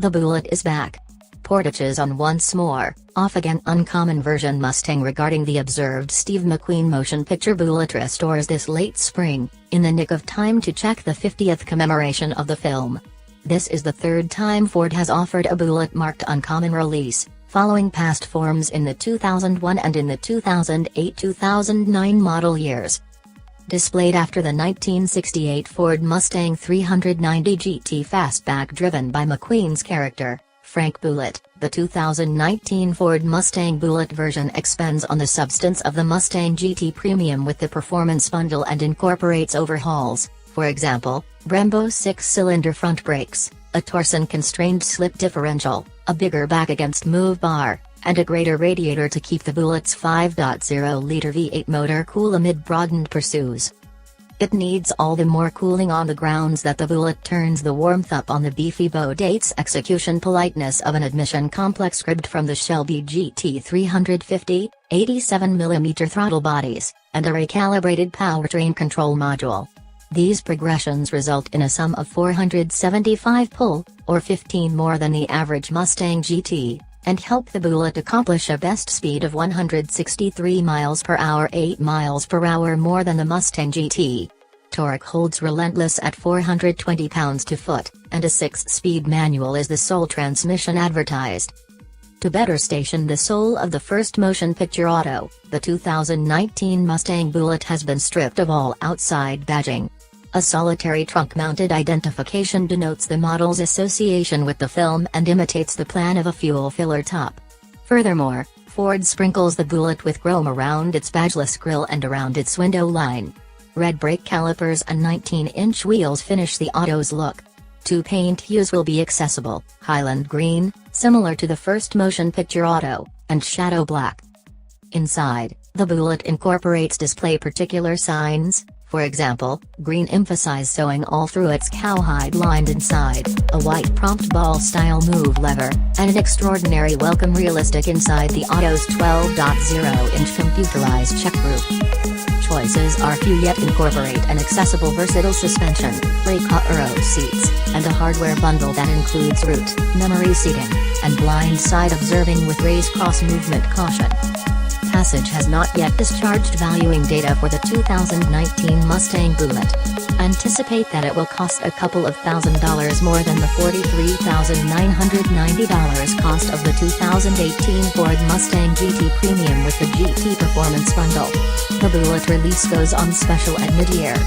The Bullitt is back. Portage is on once more, off-again uncommon version Mustang regarding the observed Steve McQueen motion picture Bullitt restores this late spring, in the nick of time to check the 50th commemoration of the film. This is the third time Ford has offered a Bullitt marked uncommon release, following past forms in the 2001 and in the 2008-2009 model years. Displayed after the 1968 Ford Mustang 390 GT fastback driven by McQueen's character, Frank Bullitt, the 2019 Ford Mustang Bullitt version expands on the substance of the Mustang GT Premium with the performance bundle and incorporates overhauls, for example, Brembo 6-cylinder front brakes, a Torsen constrained slip differential, a bigger back against move bar, and a greater radiator to keep the Bullitt's 5.0-liter V8 motor cool amid broadened pursuits. It needs all the more cooling on the grounds that the Bullitt turns the warmth up on the beefy Bodate's execution politeness of an admission complex cribbed from the Shelby GT 350, 87mm throttle bodies, and a recalibrated powertrain control module. These progressions result in a sum of 475 pull, or 15 more than the average Mustang GT, and help the Bullitt accomplish a best speed of 163 miles per hour, 8 miles per hour more than the Mustang GT. Torque holds relentless at 420 pounds-to-foot, and a 6-speed manual is the sole transmission advertised. To better station the soul of the first motion picture auto, the 2019 Mustang Bullitt has been stripped of all outside badging. A solitary trunk-mounted identification denotes the model's association with the film and imitates the plan of a fuel filler top. Furthermore, Ford sprinkles the Bullitt with chrome around its badgeless grille and around its window line. Red brake calipers and 19-inch wheels finish the auto's look. 2 paint hues will be accessible: Highland Green, similar to the first motion picture auto, and Shadow Black. Inside, the Bullitt incorporates display particular signs. For example, green emphasize sewing all through its cowhide lined inside, a white prompt ball-style move lever, and an extraordinary welcome realistic inside the auto's 12.0-inch computerized check group. Choices are few yet incorporate an accessible versatile suspension, Recaro seats, and a hardware bundle that includes route, memory seating, and blind side observing with race cross movement caution. Passage has not yet discharged valuing data for the 2019 Mustang Bullitt. Anticipate that it will cost a couple of $1,000s more than the $43,990 cost of the 2018 Ford Mustang GT Premium with the GT Performance Bundle. The Bullitt release goes on special at mid-year.